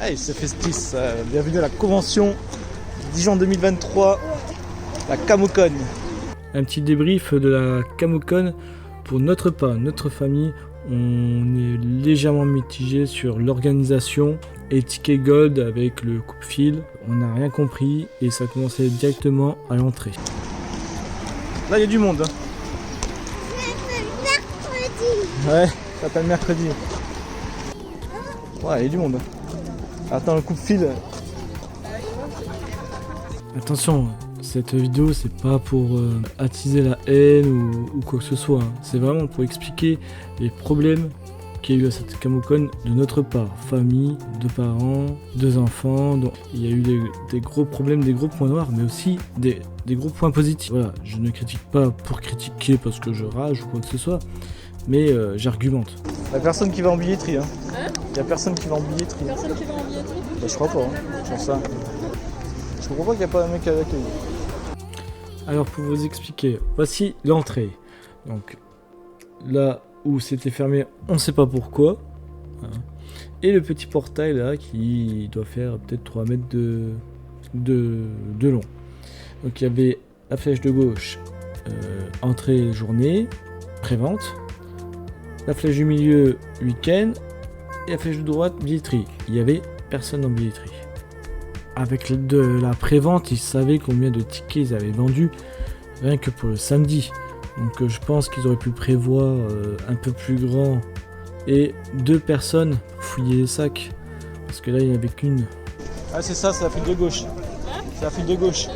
Hey, c'est festif, bienvenue à la convention Dijon 2023, la Camocon. Un petit débrief de la Camocon pour notre part, notre famille. On est légèrement mitigé sur l'organisation et ticket gold avec le coupe-fil. On n'a rien compris et ça commençait directement à l'entrée. Là, il y a du monde. Hein. Ouais, ça s'appelle mercredi. Ouais, il y a du monde. Attends, le coupe-fil. Attention, cette vidéo c'est pas pour attiser la haine ou quoi que ce soit. Hein. C'est vraiment pour expliquer les problèmes qu'il y a eu à cette Camocon de notre part. Famille, 2 parents, 2 enfants. Donc, il y a eu des gros problèmes, des gros points noirs, mais aussi des gros points positifs. Voilà, je ne critique pas pour critiquer parce que je rage ou quoi que ce soit, mais j'argumente. Il n'y a personne qui va en billetterie. Hein. Il n'y a personne qui va en billetterie. Personne qui va en billetterie? Bah, je crois pas. Hein. Sur ça. Je comprends pas qu'il n'y a pas un mec à l'accueil. Alors pour vous expliquer, voici l'entrée. Donc là où c'était fermé, on ne sait pas pourquoi. Hein. Et le petit portail là qui doit faire peut-être 3 mètres de long. Donc il y avait la flèche de gauche, entrée journée, prévente. La flèche du milieu, week-end. Et la flèche de droite, billetterie. Il y avait personne en billetterie. Avec de la prévente, ils savaient combien de tickets ils avaient vendus rien que pour le samedi. Donc je pense qu'ils auraient pu prévoir un peu plus grand et 2 personnes pour fouiller les sacs. Parce que là, il n'y avait qu'une. Ah, c'est ça, c'est la file de gauche. C'est la file de gauche.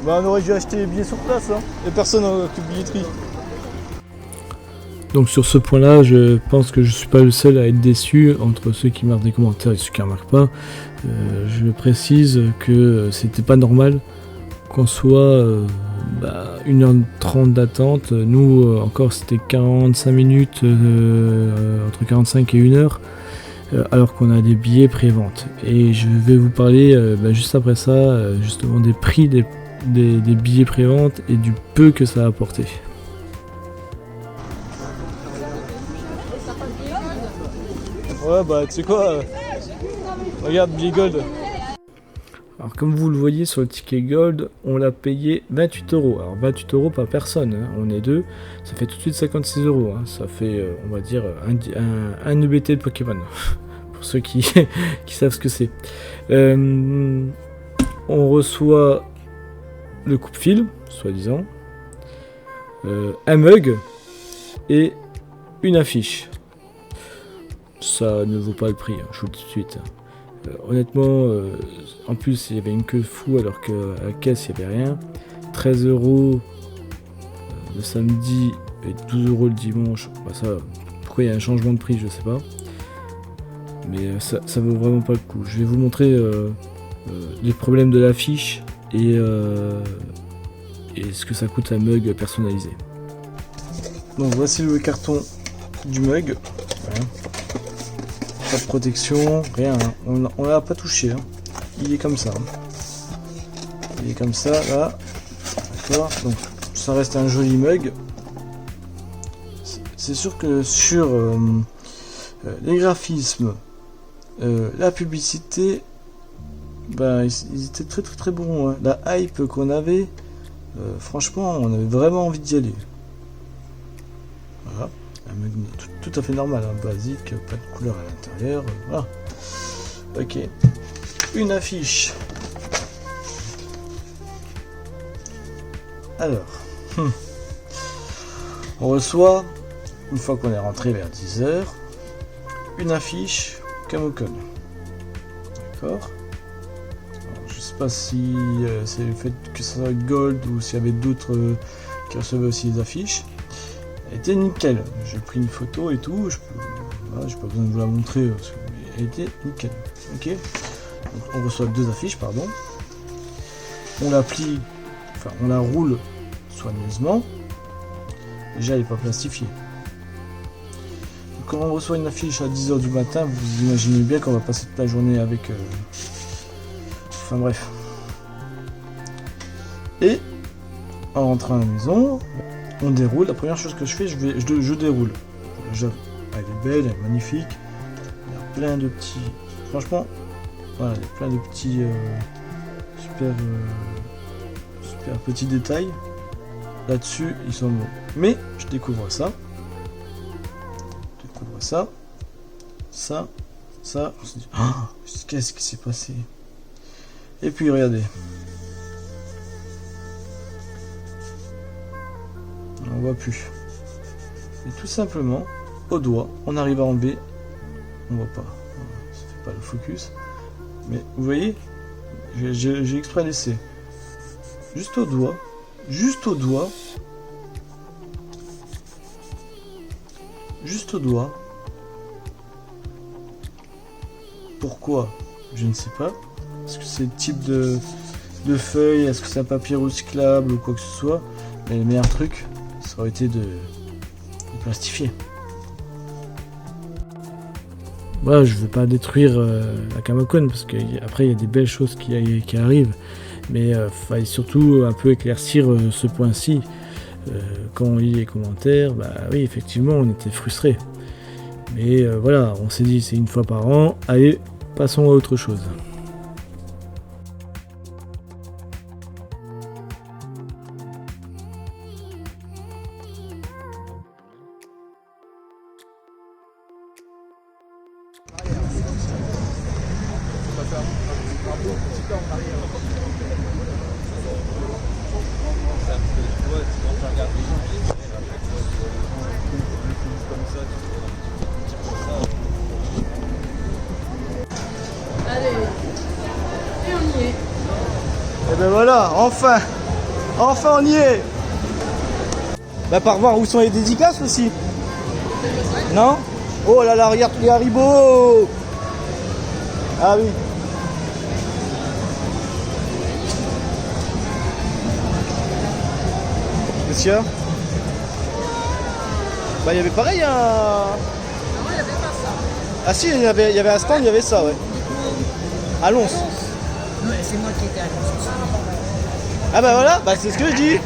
Bah, on aurait dû acheter les billets sur place, hein. Et personne n'a que billetterie. Donc sur ce point-là, je pense que je suis pas le seul à être déçu entre ceux qui marquent des commentaires et ceux qui ne remarquent pas. Je précise que c'était pas normal qu'on soit 1h30 d'attente. Nous, encore, c'était 45 minutes, entre 45 et 1h, alors qu'on a des billets pré-vente. Et je vais vous parler juste après ça, justement des prix des billets pré-vente et du peu que ça a apporté. Ouais, bah, tu sais quoi, regarde, billet gold. Alors comme vous le voyez sur le ticket gold, on l'a payé 28 €. Alors 28 € par personne, hein. On est 2, ça fait tout de suite 56 €. Hein. Ça fait, on va dire, un EBT de Pokémon, pour ceux qui savent ce que c'est. On reçoit le coupe-fil, soi-disant, un mug et une affiche. Ça ne vaut pas le prix, hein, je vous le dis tout de suite. Honnêtement, en plus il y avait une queue fou alors qu'à la caisse il n'y avait rien. 13 € le samedi et 12 € le dimanche. Bah ça, pourquoi il y a un changement de prix, je sais pas. Mais ça vaut vraiment pas le coup. Je vais vous montrer les problèmes de l'affiche et ce que ça coûte un mug personnalisé. Donc voici le carton du mug. Voilà. Pas de protection, rien, hein. On l'a pas touché, hein. Il est comme ça. Hein. Il est comme ça, là. D'accord. Donc ça reste un joli mug. C'est sûr que sur les graphismes, la publicité, bah, ils étaient très bons. Hein. La hype qu'on avait, franchement, on avait vraiment envie d'y aller. Voilà. Un mug tout à fait normal, hein, basique, pas de couleur à l'intérieur, voilà. Ok. Une affiche. Alors, on reçoit, une fois qu'on est rentré vers 10h, une affiche Camocon. D'accord. Je sais pas si c'est le fait que ça soit gold ou s'il y avait d'autres qui recevaient aussi des affiches. Elle était nickel, j'ai pris une photo et tout, j'ai pas besoin de vous la montrer parce qu'elle était nickel. Ok. Donc on reçoit 2 affiches, pardon. On la plie, enfin on la roule soigneusement. Déjà elle n'est pas plastifiée. Donc, quand on reçoit une affiche à 10h du matin, vous imaginez bien qu'on va passer toute la journée avec. Enfin bref. Et en rentrant à la maison, on déroule. La première chose que je fais, je déroule. Elle est belle, elle est magnifique. Il y a plein de petits... Franchement, voilà, il y a plein de petits... super petits détails. Là-dessus, ils sont beaux. Mais, je découvre ça. Ça. On se dit, oh, qu'est-ce qui s'est passé? Et puis, regardez. On voit plus. Et tout simplement, au doigt, on arrive à enlever. On voit pas. Ça fait pas le focus. Mais vous voyez, j'ai exprès laissé. Juste au doigt. Juste au doigt. Juste au doigt. Pourquoi? Je ne sais pas. Est-ce que c'est le type de feuille? Est-ce que c'est un papier recyclable ou quoi que ce soit? Mais le meilleur truc, ça aurait été de plastifier. Voilà, je veux pas détruire la Camocone parce qu'après il y a des belles choses qui arrivent. Mais fallait surtout un peu éclaircir ce point-ci. Quand on lit les commentaires, bah oui, effectivement, on était frustrés. Mais voilà, on s'est dit, c'est une fois par an, allez, passons à autre chose. Allez, et on y est. Et ben voilà, enfin on y est. Bah par voir où sont les dédicaces aussi. Non? Oh là là, regarde les Haribo. Ah oui. Monsieur? Bah il y avait pareil un... Non, il n'y avait pas ça. Ah si, il y avait un stand, il y avait ça, ouais. À Lons. Ouais, c'est moi qui étais à Lons. Ah bah voilà, bah c'est ce que je dis.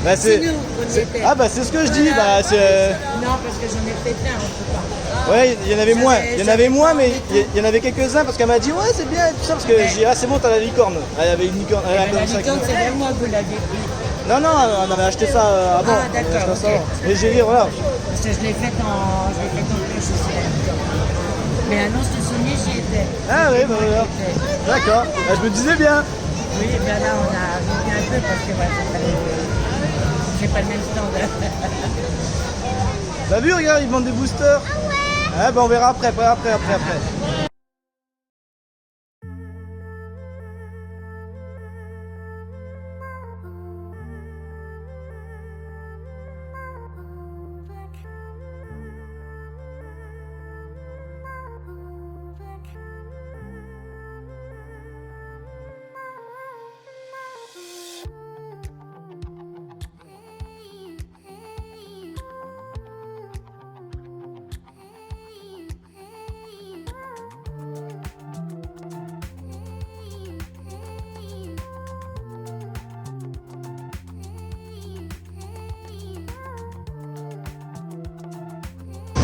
Bah C'est nous, on y était. Ah bah c'est ce que je dis, bah c'est... Non, parce que j'en ai fait plein, on peut pas. Ouais, il y en avait moins, J'avais mais il y en avait quelques-uns parce qu'elle m'a dit ouais c'est bien et tout ça parce que j'ai dit ah c'est bon t'as la licorne. Elle avait une licorne, elle avait La comme ça. licorne, c'est vers moi que vous l'avez pris. Non, on avait acheté ça avant. Ah, d'accord, On avait acheté ça ok. avant. Mais j'ai dit voilà. Parce que je l'ai faite en cloche aussi, la licorne. Mais à Lons de Saunier, j'y étais. Ah oui, bah voilà. D'accord, bah, je me disais bien. Oui, et bien là, on a revenu un peu parce que c'est pas le même stand. T'as vu, regarde, ils vendent des boosters. Ah bah on verra après.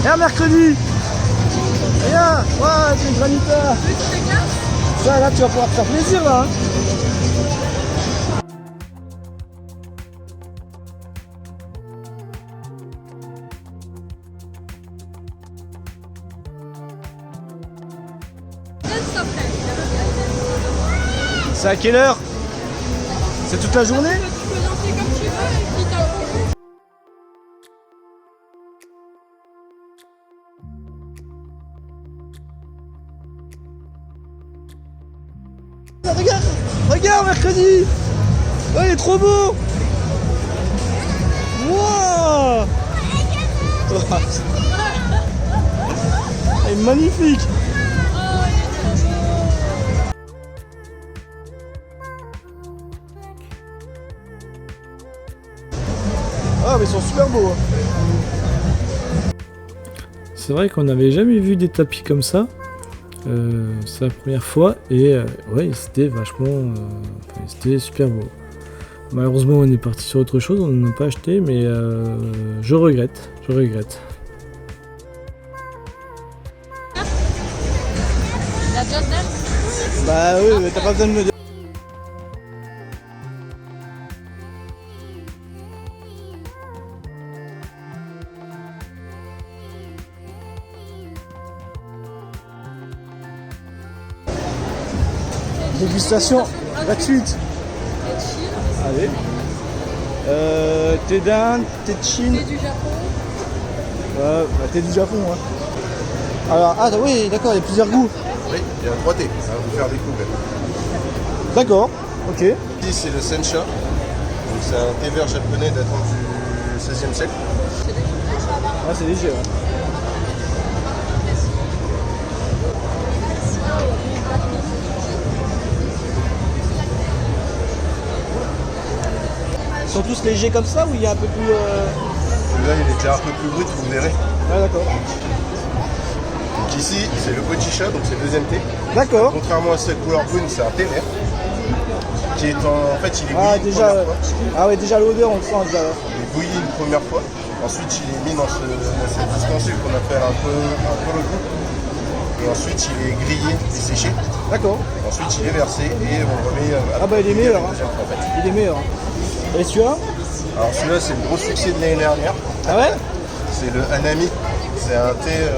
Et un mercredi. Regarde, ouais, c'est une granita. Ça là tu vas pouvoir te faire plaisir là. Hein. C'est à quelle heure? C'est toute la journée? Tu peux lancer comme tu veux et puis t'as le congé. Regarde mercredi. Oh il est trop beau. Wow. Il est magnifique. Ah mais ils sont super beaux. C'est vrai qu'on n'avait jamais vu des tapis comme ça. C'est la première fois et ouais, c'était vachement... c'était super beau. Malheureusement, on est parti sur autre chose, on n'en a pas acheté, mais je regrette, je regrette. La Just Dance. Bah oui, mais t'as pas besoin de me dire. Dégustation gratuite. Et chill. Allez. Thé d'Inde, thé de Chine. Et du Japon. Thé du Japon. Hein. Alors, ah oui, d'accord, il y a plusieurs goûts. Oui, il y a 3 thés à vous faire découvrir. D'accord, ok. Ici, c'est le sencha. Donc, c'est un thé vert japonais datant du XVIe siècle. Ah, c'est léger. Ouais. Ils sont tous légers comme ça ou il y a un peu plus. Celui-là, il est déjà un peu plus brut, vous verrez. Ah, d'accord. Donc ici, c'est le bochicha, donc c'est le deuxième thé. D'accord. Contrairement à cette couleur brune, c'est un thé vert. Qui est en fait, il est bouilli Ah, une déjà. première fois. Ah, ouais, déjà l'odeur, on le sent déjà. Il est bouilli une première fois. Ensuite, il est mis dans cette ustensile qu'on appelle un peu le goût. Et ensuite, il est grillé et séché. D'accord. Ensuite, il est versé et on remet. Ah, bah, il est meilleur. Hein. En fait. Il est meilleur. Et celui-là? Alors, celui-là, c'est le gros succès de l'année dernière. Ah ouais? C'est le hanami. C'est un thé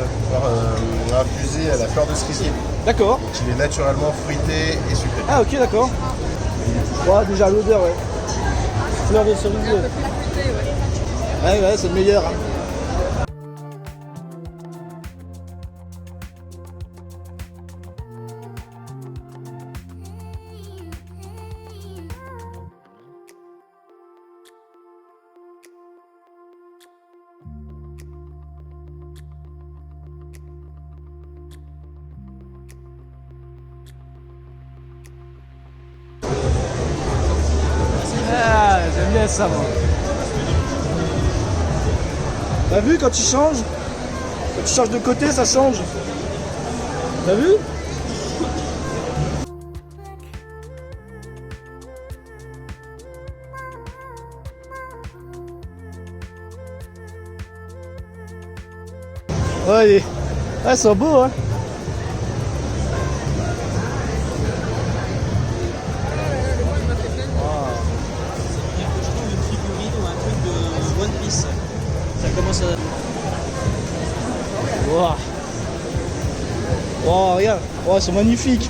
infusé à la fleur de cerisier. D'accord. Donc, il est naturellement fruité et sucré. Ah, ok, d'accord. Ouais, déjà l'odeur, ouais. Fleur de cerisier. Un peu plus fruité, ouais. Ouais, ouais, c'est le meilleur. Hein. Ah, j'aime bien ça, moi. T'as vu quand tu changes? Quand tu changes de côté, ça change. T'as vu? Ouais, ils sont beaux, hein. One Piece. Ça commence à... Wow. Wow, regarde. Wow, ils sont magnifiques.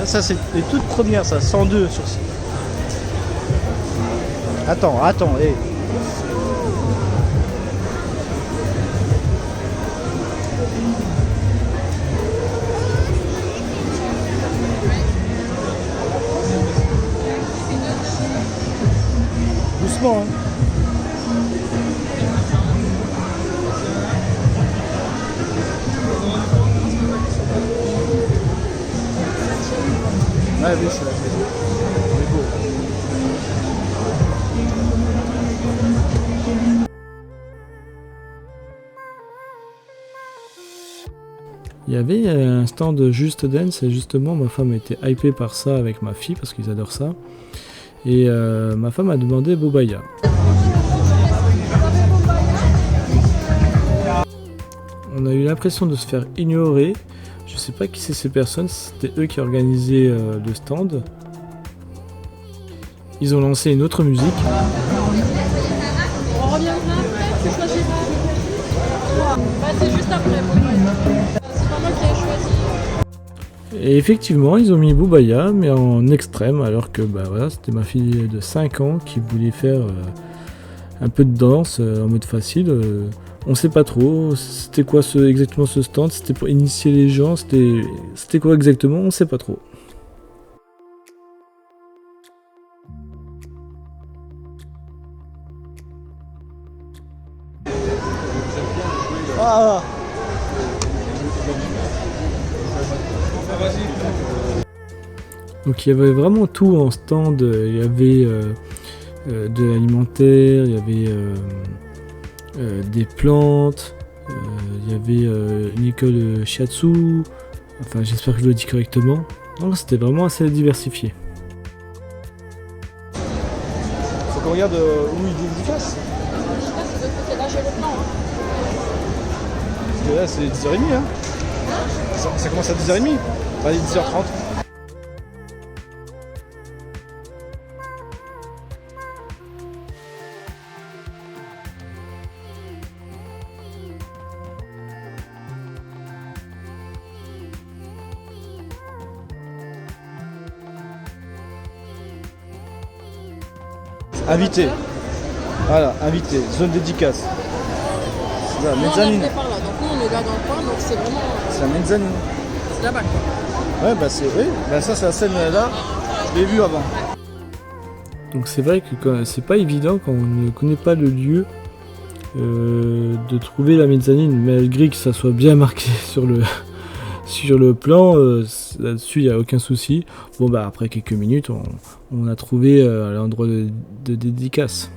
Ça, c'est les toutes premières, ça, 102 sur ce. Attends, hé. Doucement, hein. Ouais, oui, c'est la maison. On est beau. Il y avait un stand de Just Dance et justement ma femme était hypée par ça avec ma fille parce qu'ils adorent ça. Et ma femme a demandé Bobaya. On a eu l'impression de se faire ignorer. Je sais pas qui c'est ces personnes, c'était eux qui organisaient le stand. Ils ont lancé une autre musique. On reviendra après, tu choisiras. Bah, c'est juste après. C'est pas moi qui ai choisi. Et effectivement, ils ont mis Bobaya, mais en extrême, alors que bah, voilà, c'était ma fille de 5 ans qui voulait faire un peu de danse en mode facile. On sait pas trop, c'était quoi exactement ce stand, c'était pour initier les gens, c'était quoi exactement, on sait pas trop. Ah, Donc il y avait vraiment tout en stand. Il y avait de l'alimentaire, il y avait des plantes, il y avait une école shiatsu. Enfin, j'espère que je le dis correctement. Donc c'était vraiment assez diversifié. Faut qu'on regarde où il dédicace. Je sais pas, c'est de l'autre côté. Là, j'ai le plan. Parce que là, c'est 10h30. Hein. Ça commence à 10h30. Allez, 10h30. Invité. Voilà, invité. Zone dédicace. C'est la Nous, on mezzanine. est par là. Donc, nous, on est là dans le coin. Donc, c'est vraiment. C'est la mezzanine. C'est là-bas, quoi. Ouais, bah c'est oui. Bah ça, c'est la scène là. Je l'ai vu avant. Donc c'est vrai que c'est pas évident quand on ne connaît pas le lieu de trouver la mezzanine, malgré que ça soit bien marqué sur le plan, là-dessus il n'y a aucun souci. Bon bah après quelques minutes on a trouvé l'endroit de dédicace.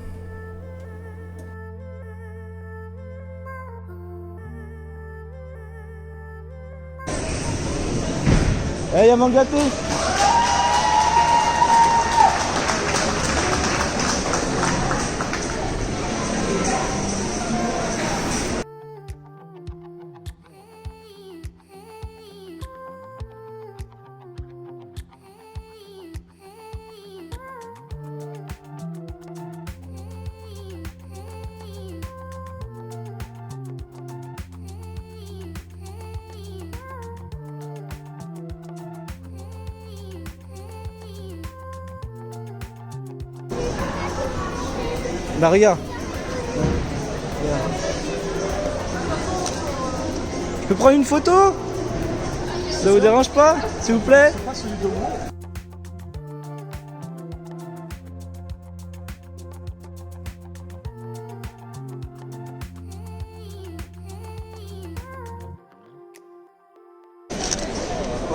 Eh, y'a mon gâteau. Maria. Je peux prendre une photo? Ça vous dérange pas, s'il vous plaît?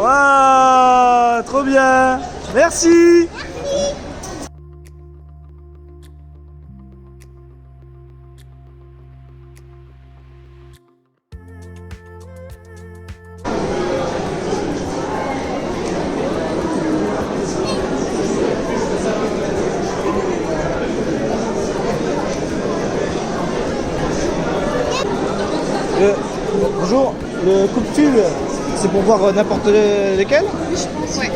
Waouh, trop bien. Merci. Bonjour, le coup de fil, c'est pour voir n'importe lesquels? Oui, je pense. Ouais.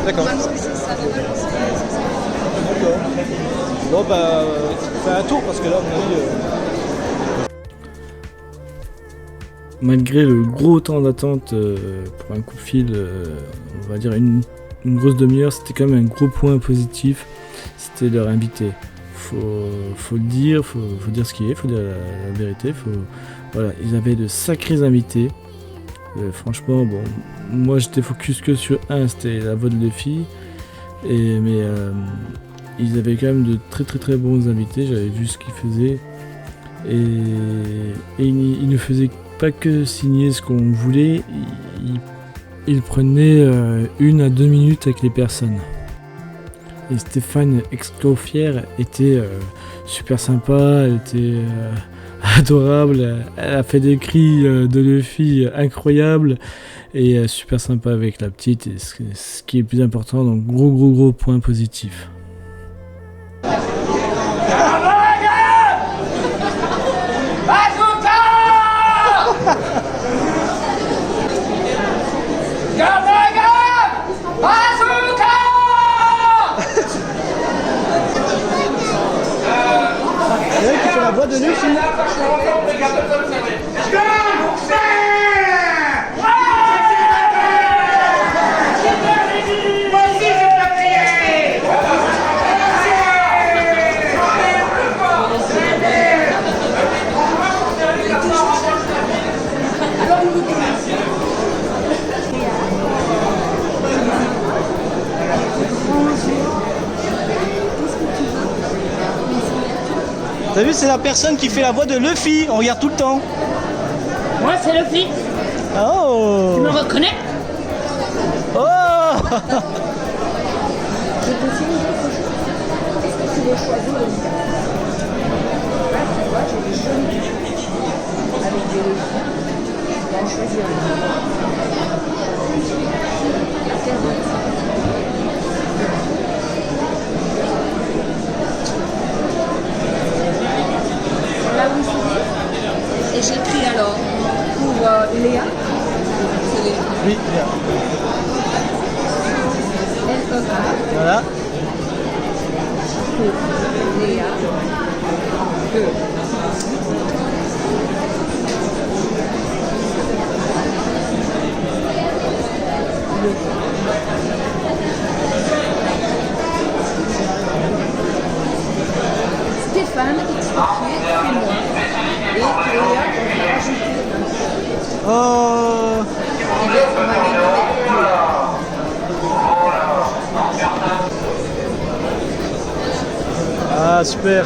D'accord. Parce que c'est ça. D'accord. Bon bah, fais un tour parce que là, à mon avis... Malgré le gros temps d'attente pour un coup de fil, on va dire une grosse demi-heure, c'était quand même un gros point positif, c'était leur invité. Faut le dire, faut dire ce qu'il est, faut dire la vérité. Voilà, ils avaient de sacrés invités. Franchement, bon, moi j'étais focus que sur un, c'était la voix de Luffy. Mais ils avaient quand même de très bons invités, j'avais vu ce qu'ils faisaient. Et ils ne faisaient pas que signer ce qu'on voulait, ils prenaient 1 à 2 minutes avec les personnes. Et Stéphane Escoffier était super sympa, elle était adorable, elle a fait des cris de Luffy incroyables et super sympa avec la petite, et ce qui est le plus important, donc gros point positif. C'est elle qui fait la voix de Luffy. T'as vu, c'est la personne qui fait la voix de Luffy, on regarde tout le temps. Moi, c'est Luffy. Oh! Tu me reconnais? Oh! j'ai choisi le mien. Là, tu vois, j'ai des jolis avec des leçons. Je vais en choisir un. Là où c'est. Et j'ai pris alors pour Léa. C'est Léa. Oui, bien. L-E-A. Voilà. Pour Léa. Stéphane, X-Papier, c'est moi. Et Léa, on va rajouter un. Oh, Et bien, on va les nommer. ah, super.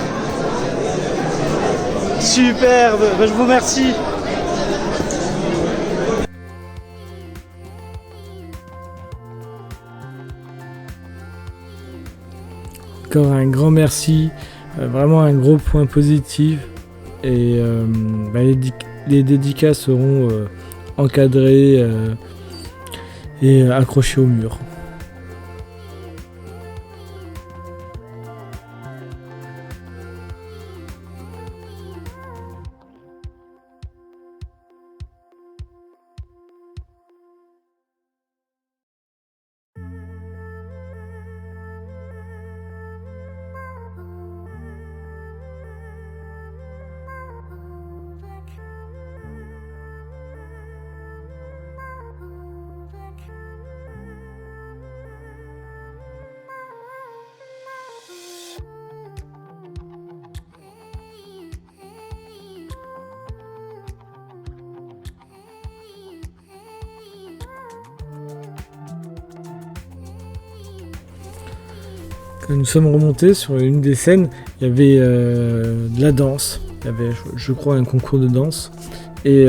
Superbe. Ben, je vous remercie. Encore un grand merci, vraiment un gros point positif. Et les dédicaces seront encadrées et accrochées au mur. Quand nous sommes remontés sur une des scènes, il y avait de la danse. Il y avait, je crois, un concours de danse. Et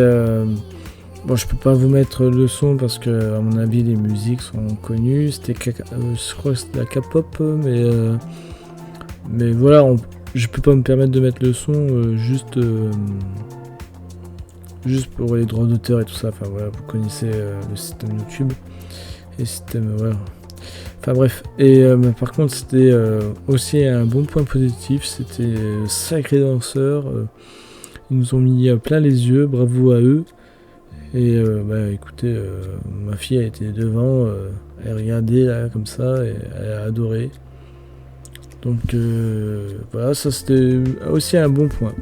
bon, je peux pas vous mettre le son parce que, à mon avis, les musiques sont connues. C'était, je crois que c'était la K-pop, mais voilà, je peux pas me permettre de mettre le son juste pour les droits d'auteur et tout ça. Enfin voilà, vous connaissez le système YouTube et le système voilà. Enfin bref, et par contre c'était aussi un bon point positif, c'était sacré danseurs, ils nous ont mis plein les yeux, bravo à eux. Et écoutez, ma fille a été devant, elle regardait là comme ça et elle a adoré. Donc voilà, ça c'était aussi un bon point.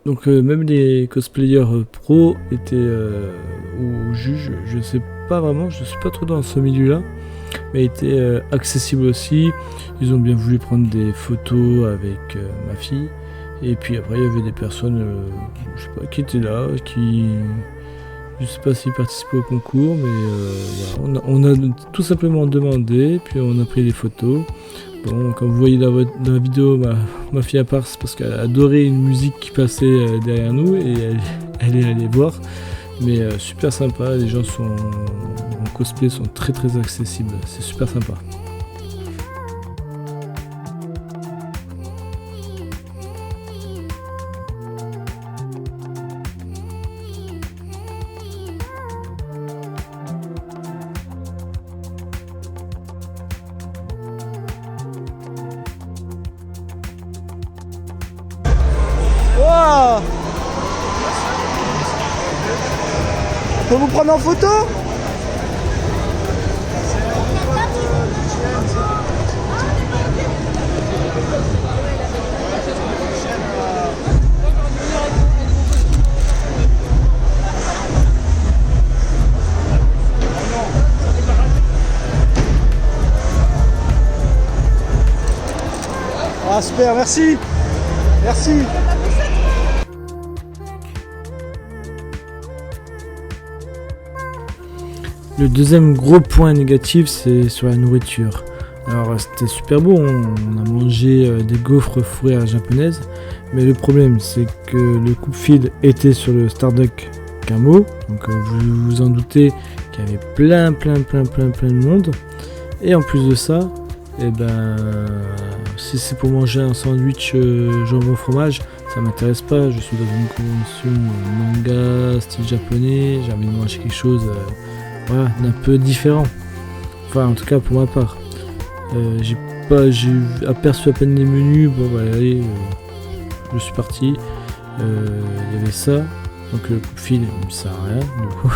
Donc même les cosplayers pro étaient ou juges, je sais pas vraiment, je suis pas trop dans ce milieu-là, mais étaient accessibles aussi. Ils ont bien voulu prendre des photos avec ma fille. Et puis après il y avait des personnes, je sais pas, qui étaient là, qui, je sais pas s'ils participaient au concours, mais voilà, on a tout simplement demandé, puis on a pris des photos. Bon, comme vous voyez dans la vidéo, ma fille à part, c'est parce qu'elle adorait une musique qui passait derrière nous et elle est allée voir. Mais super sympa, les gens en cosplay sont très très accessibles, c'est super sympa. Je peux vous prendre en photo? Ah super, merci. Merci. Le deuxième gros point négatif, c'est sur la nourriture. Alors c'était super beau, on a mangé des gaufres fourrées à la japonaise, mais le problème c'est que le coupe-fil était sur le Starduck Camo, donc vous vous en doutez qu'il y avait plein de monde, et en plus de ça, et ben si c'est pour manger un sandwich jambon fromage, ça m'intéresse pas, je suis dans une convention manga, style japonais, j'ai envie de manger quelque chose voilà, d'un peu différent, enfin en tout cas pour ma part. J'ai aperçu à peine les menus, bon bah allez, je suis parti, il y avait ça, donc le coupe-fil il me sert à rien, du coup,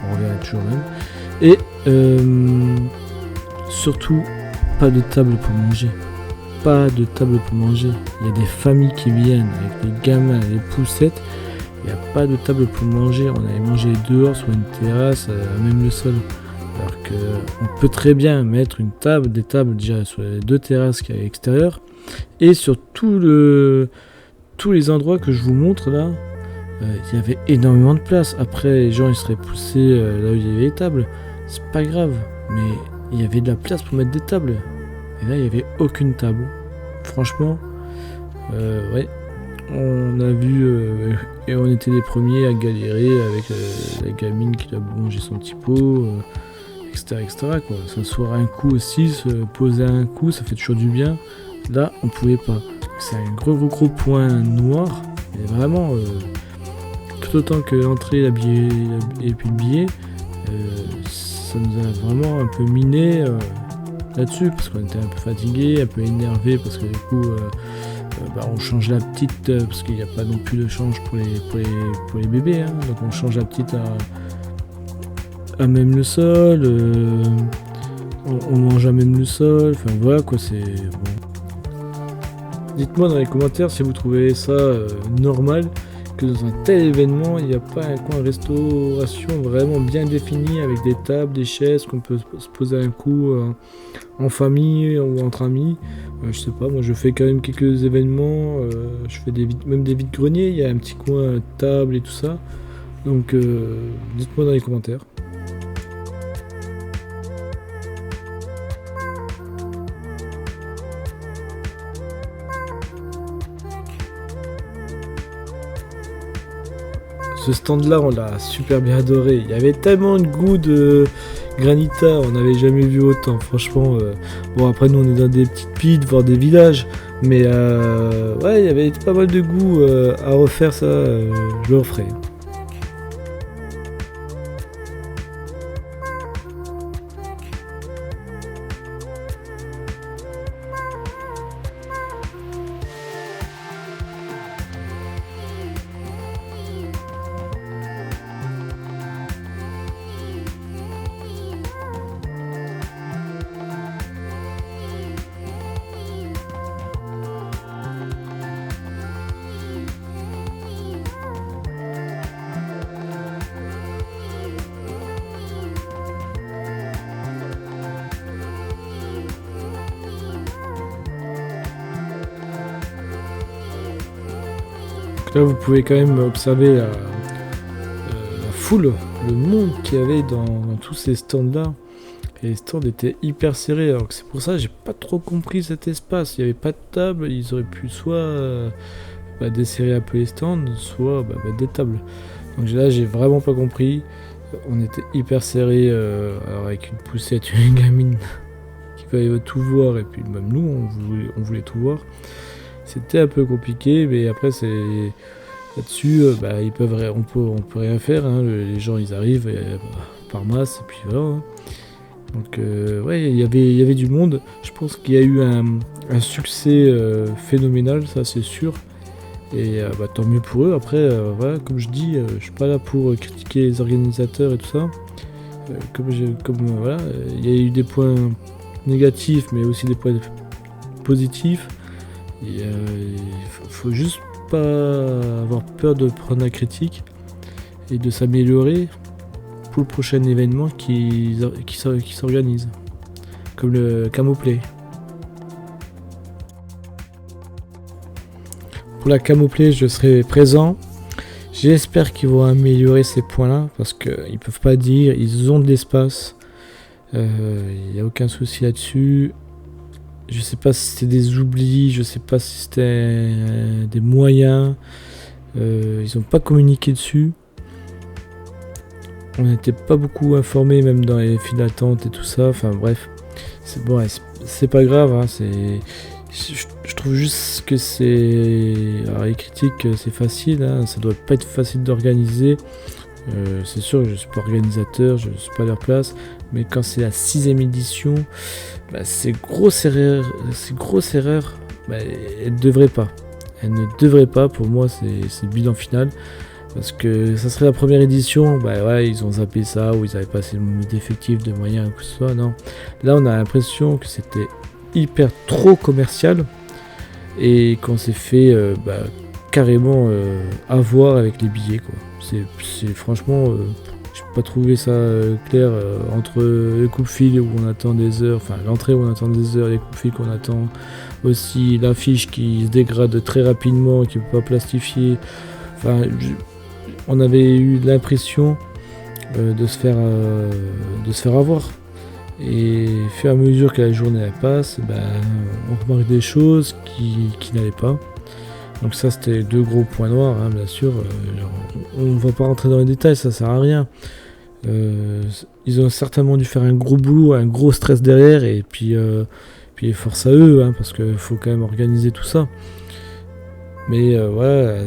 on revient toujours même, et surtout pas de table pour manger, il y a des familles qui viennent avec des gamins, des poussettes, il n'y a pas de table pour manger, on allait manger dehors sur une terrasse, à même le sol. Alors qu'on peut très bien mettre des tables déjà sur les deux terrasses qu'il y a à l'extérieur, et sur tous les endroits que je vous montre là, il y avait énormément de place. Après les gens ils seraient poussés là où il y avait les tables, c'est pas grave, mais il y avait de la place pour mettre des tables, et là il n'y avait aucune table. Franchement, ouais, on a vu et on était les premiers à galérer avec la gamine qui doit manger son petit pot, etc. quoi. S'asseoir un coup aussi, se poser un coup, ça fait toujours du bien. Là, on pouvait pas. C'est un gros point noir. Et vraiment, tout autant que l'entrée, et puis le billet, ça nous a vraiment un peu miné là-dessus, parce qu'on était un peu fatigué, un peu énervé, parce que du coup, on change la petite, parce qu'il n'y a pas non plus de change pour les bébés, hein. Donc on change la petite à même le sol, on mange à même le sol, enfin voilà quoi, c'est bon. Dites-moi dans les commentaires si vous trouvez ça normal, que dans un tel événement, il n'y a pas un coin restauration vraiment bien défini avec des tables, des chaises, qu'on peut se poser un coup en famille ou entre amis. Je sais pas, moi je fais quand même quelques événements, je fais même des vides-greniers, il y a un petit coin table et tout ça. Donc dites-moi dans les commentaires. Ce stand là on l'a super bien adoré, il y avait tellement de goût de granita, on n'avait jamais vu autant, franchement. Bon après nous on est dans des petites pites, voire des villages, mais ouais il y avait pas mal de goût à refaire ça, je le referai. Là vous pouvez quand même observer la foule, le monde qu'il y avait dans tous ces stands là, et les stands étaient hyper serrés, alors que c'est pour ça que j'ai pas trop compris cet espace. Il n'y avait pas de table, ils auraient pu soit desserrer un peu les stands, soit mettre des tables. Donc là j'ai vraiment pas compris, on était hyper serrés, alors avec une poussette, une gamine qui fallait tout voir, et puis même nous on voulait tout voir. C'était un peu compliqué, mais après c'est là-dessus, on peut rien faire, hein. Les gens ils arrivent par masse et puis voilà. Hein. Donc ouais, il y avait du monde. Je pense qu'il y a eu un succès phénoménal, ça c'est sûr. Et tant mieux pour eux. Après, voilà, comme je dis, je suis pas là pour critiquer les organisateurs et tout ça. Voilà, il y a eu des points négatifs, mais aussi des points positifs. Et, faut juste pas avoir peur de prendre la critique et de s'améliorer pour le prochain événement qui s'organise, comme le Camoplay. Pour la Camoplay, je serai présent. J'espère qu'ils vont améliorer ces points-là, parce qu'ils peuvent pas dire, ils ont de l'espace. Il n'y a aucun souci là-dessus. Je sais pas si c'était des oublis, je sais pas si c'était des moyens. Ils n'ont pas communiqué dessus. On n'était pas beaucoup informés, même dans les files d'attente et tout ça. Enfin bref, c'est bon, c'est pas grave. Hein, je trouve juste que c'est... Alors les critiques, c'est facile, hein, ça doit pas être facile d'organiser. C'est sûr que je suis pas organisateur, je suis pas à leur place. Mais quand c'est la 6ème édition, c'est grosse erreur. Elle ne devrait pas. Elle ne devrait pas, pour moi c'est le bilan final. Parce que ça serait la première édition, ouais, ils ont zappé ça, ou ils avaient pas assez d'effectifs, de moyens, que ce soit, non. Là on a l'impression que c'était hyper trop commercial, et qu'on s'est fait carrément avoir avec les billets, quoi. C'est franchement, j'ai pas trouvé ça clair entre les coupe-fils où on attend des heures, enfin l'entrée où on attend des heures, les coupe-fils qu'on attend, aussi l'affiche qui se dégrade très rapidement, qui peut pas plastifier. Enfin, on avait eu l'impression de se faire avoir. Et au fur et à mesure que la journée elle passe, on remarque des choses qui n'allaient pas. Donc ça c'était 2 gros points noirs, hein, bien sûr. On va pas rentrer dans les détails, ça sert à rien. Ils ont certainement dû faire un gros boulot, un gros stress derrière, et puis force à eux, hein, parce qu'il faut quand même organiser tout ça. Mais voilà,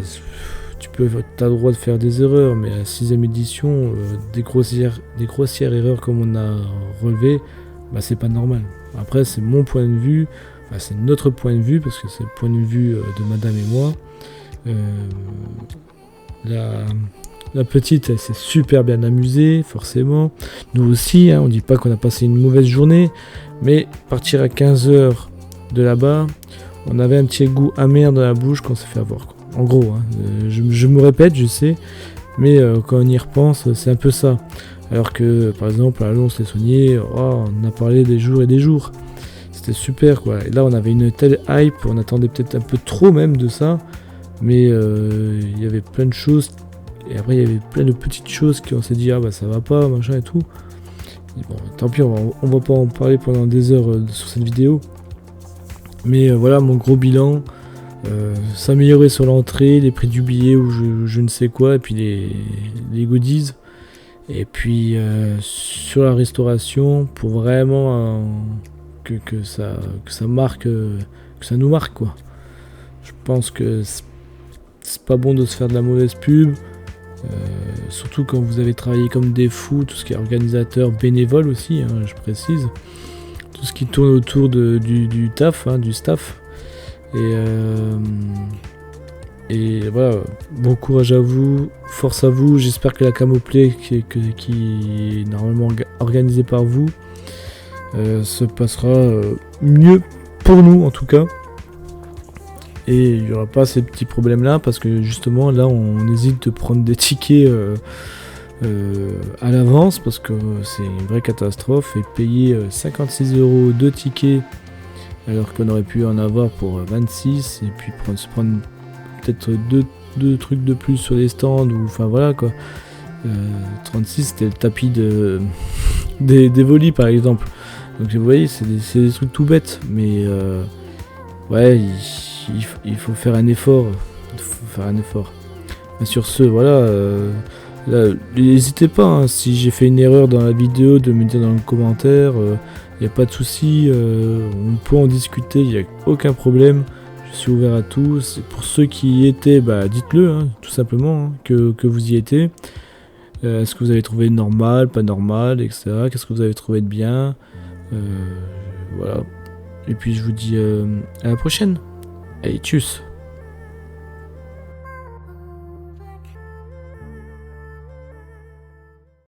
t'as le droit de faire des erreurs, mais à la 6ème édition, des grossières erreurs comme on a relevé, c'est pas normal. Après c'est mon point de vue, c'est notre point de vue, parce que c'est le point de vue de madame et moi. La petite, elle s'est super bien amusée, forcément. Nous aussi, hein, on dit pas qu'on a passé une mauvaise journée, mais partir à 15h de là-bas, on avait un petit goût amer dans la bouche qu'on s'est fait avoir, quoi. En gros, hein, je me répète, je sais, mais quand on y repense, c'est un peu ça. Alors que, par exemple, à Lons-les-Sauniers, on a parlé des jours et des jours. C'était super, quoi. Et là, on avait une telle hype, on attendait peut-être un peu trop même de ça, mais il y avait plein de choses, et après, il y avait plein de petites choses qu'on s'est dit, ça va pas, machin et tout. Et bon, tant pis, on va pas en parler pendant des heures sur cette vidéo. Mais voilà, mon gros bilan. S'améliorer sur l'entrée, les prix du billet ou je ne sais quoi, et puis les goodies, et puis sur la restauration pour vraiment que ça marque, que ça nous marque, quoi. Je pense que c'est pas bon de se faire de la mauvaise pub, surtout quand vous avez travaillé comme des fous, tout ce qui est organisateur bénévole aussi, hein, je précise, tout ce qui tourne autour du taf, hein, du staff. Et voilà, bon courage à vous, force à vous. J'espère que la Camoplay qui est normalement organisée par vous se passera mieux pour nous en tout cas. Et il n'y aura pas ces petits problèmes là, parce que justement là on hésite de prendre des tickets à l'avance, parce que c'est une vraie catastrophe, et payer 56€ de tickets alors qu'on aurait pu en avoir pour 26, et puis se prendre peut-être deux trucs de plus sur les stands, ou enfin voilà quoi. 36 c'était le tapis des volis par exemple. Donc vous voyez, c'est des trucs tout bêtes, mais ouais, il faut faire un effort. Et sur ce, voilà, n'hésitez pas, hein, si j'ai fait une erreur dans la vidéo, de me dire dans le commentaire. Il n'y a pas de souci, on peut en discuter, il n'y a aucun problème. Je suis ouvert à tout. Pour ceux qui y étaient, dites-le, hein, tout simplement, hein, que vous y étiez. Est-ce que vous avez trouvé normal, pas normal, etc. Qu'est-ce que vous avez trouvé de bien, voilà. Et puis je vous dis à la prochaine. Allez, tchuss.